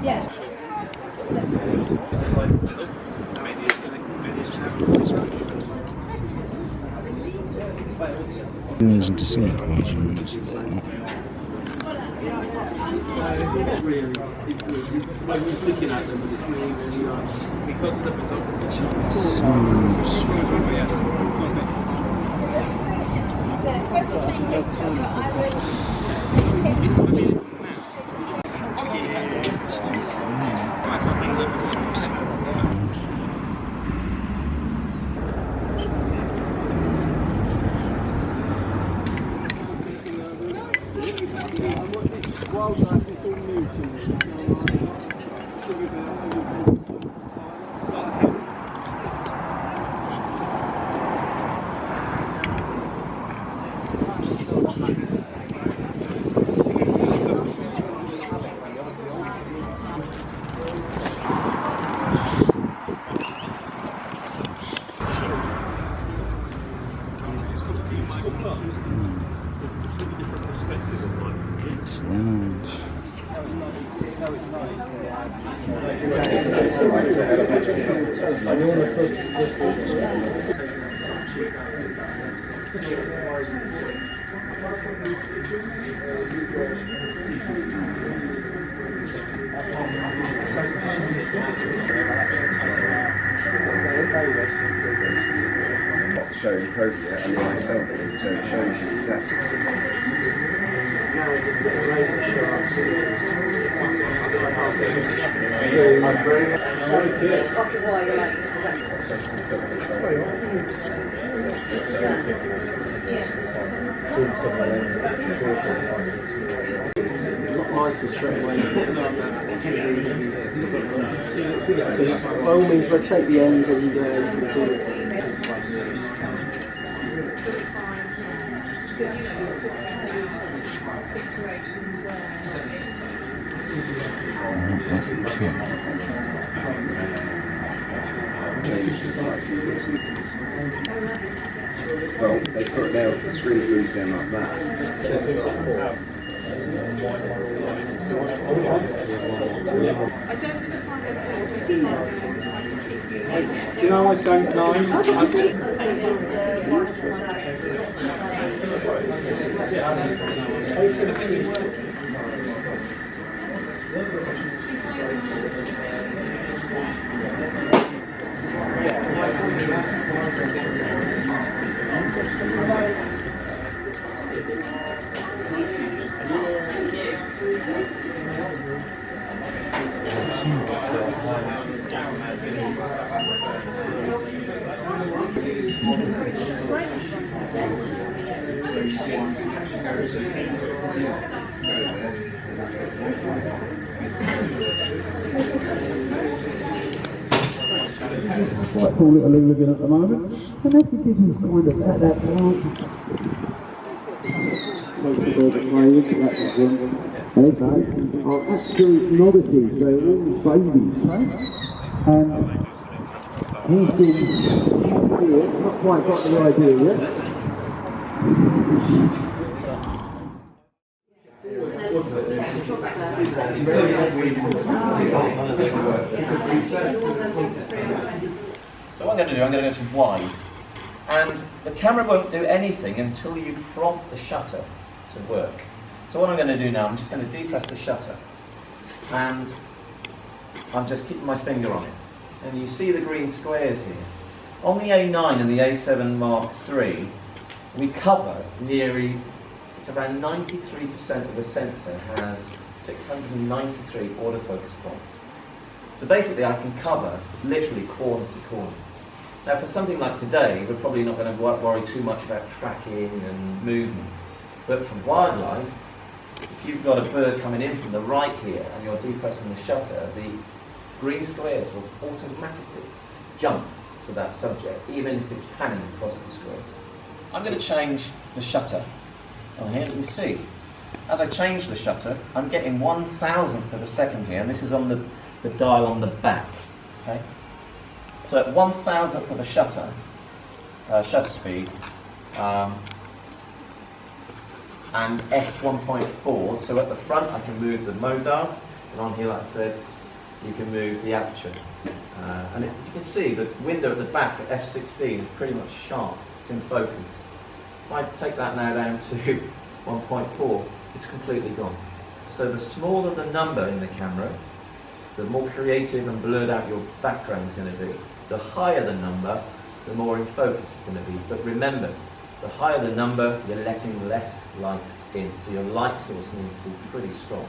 Yes. Into some equations. I was looking at them, but it's really, really nice because of the photography shots. Show appropriate and the ISL bit, so it shows you exactly. Lighter straight away. So by all means rotate the end and you can see it. Well, they put the screen moves down like that. Do you know I don't know? Quite cool little hooligan at the moment. The message is kind of at that point. Are actual novices, they're all babies. And he's been not quite got the idea yet. So what I'm going to do, I'm going to go to wide. And the camera won't do anything until you prompt the shutter to work. So what I'm going to do now, I'm just going to depress the shutter. And I'm just keeping my finger on it. And you see the green squares here. On the A9 and the A7 Mark III, we cover nearly, it's around 93% of the sensor has 693 autofocus points. So basically I can cover literally corner to corner. Now for something like today, we're probably not going to worry too much about tracking and movement. But for wildlife, if you've got a bird coming in from the right here and you're depressing the shutter, the green squares will automatically jump to that subject, even if it's panning across the screen. I'm going to change the shutter on here. You can see, as I change the shutter, I'm getting 1,000th of a second here, and this is on the dial on the back. Okay? So at 1,000th of a shutter speed, and f1.4, so at the front I can move the mode dial, and on here, like I said, you can move the aperture. And if you can see, the window at the back at f16 is pretty much sharp, it's in focus. If I take that now down to 1.4, it's completely gone. So the smaller the number in the camera, the more creative and blurred out your background is going to be. The higher the number, the more in focus it's going to be. But remember, the higher the number, you're letting less light in. So your light source needs to be pretty strong.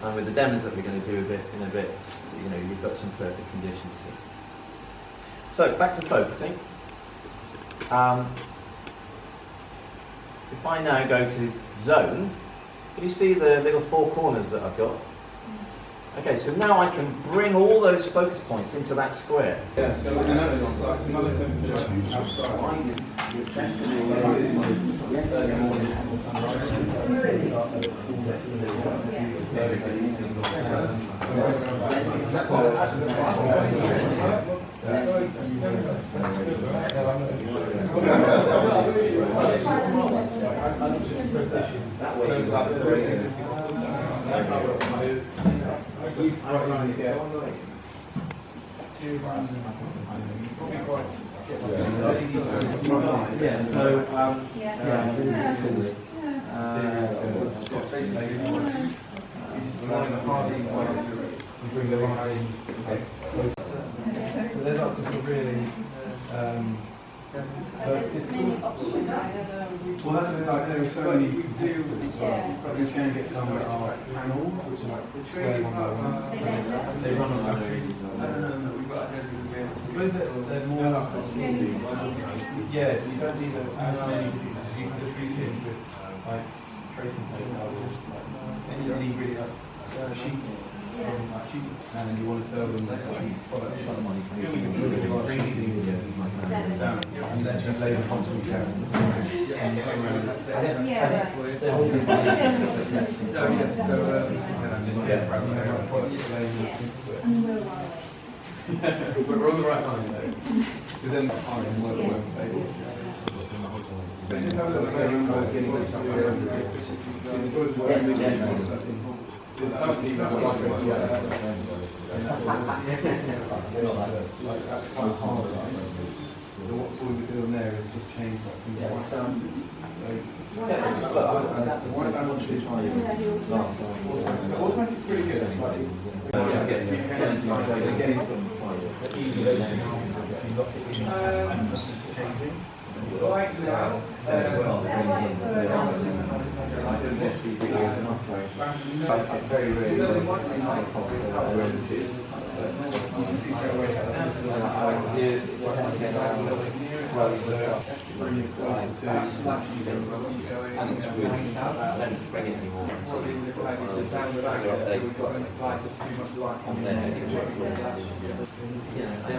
And with the demos that we're going to do in a bit, you know, you've got some perfect conditions here. So back to focusing. If I now go to zone, can you see the little 4 corners that I've got? Okay, so now I can bring all those focus points into that square. Well, that's it, like there are so many competitors as well, but you can get some that are panels, which are like square one by one. They run on that. They're more like yeah, you don't need as many people. You can just use it with like tracing paper or any really like sheets. And you want to sell them like product shop money. You can bring these down and let you lay the content down. And you go around we're on the right line though. Because then the time work table. What we're doing there is just change that from the white sound. Automatic's pretty good. Right now, very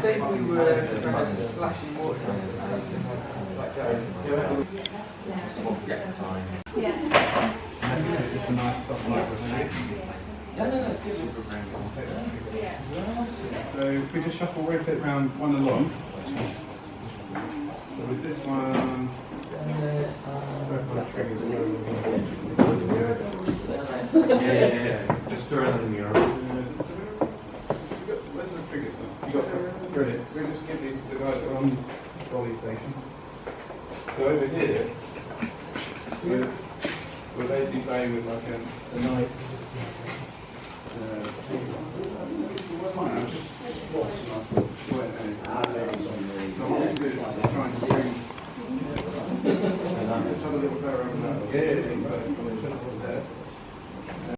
say if we were slashing water, like just a nice soft light. So if we just shuffle rotate round one along. So with this one, just around the mirror. Where's the triggers? You got brilliant. We'll just give these to the guys that are on the trolley station. So over here, we're basically playing with like a nice.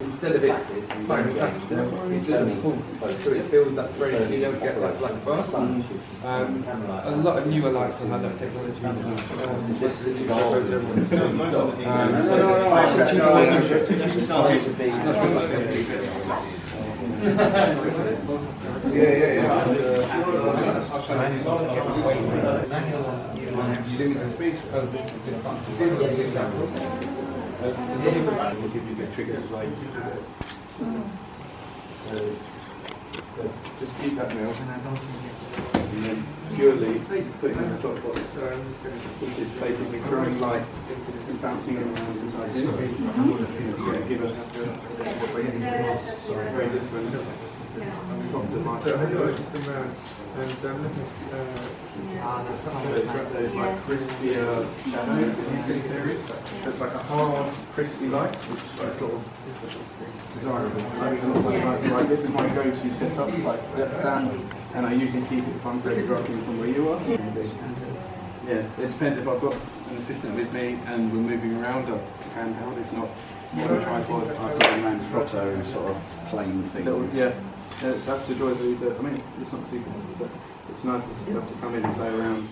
Instead of it playing faster, it doesn't pulse, so it feels that frame, you don't get that black bar. A lot of newer lights will have that technology. We'll give you the triggers as well. Just keep that now. And then purely putting in the soft box, which is basically throwing light and bouncing it around inside here. It's going to give us very different softer light. So I know it's just the mouse, and I'm looking So it's like crispier shadows in these areas. So it's like a hard, crispy light, which is sort of desirable. I mean, a lot of lights like this is my go-to setup, like that, and I usually keep it if I'm photographing from where you are. Yeah, it depends if I've got an assistant with me and we're moving around, I can handheld. If not, on a tripod, I've got a Manfrotto sort of plain thing. yeah, that's the joy of the, I mean, it's not super, but it's nice to be able to come in and play around.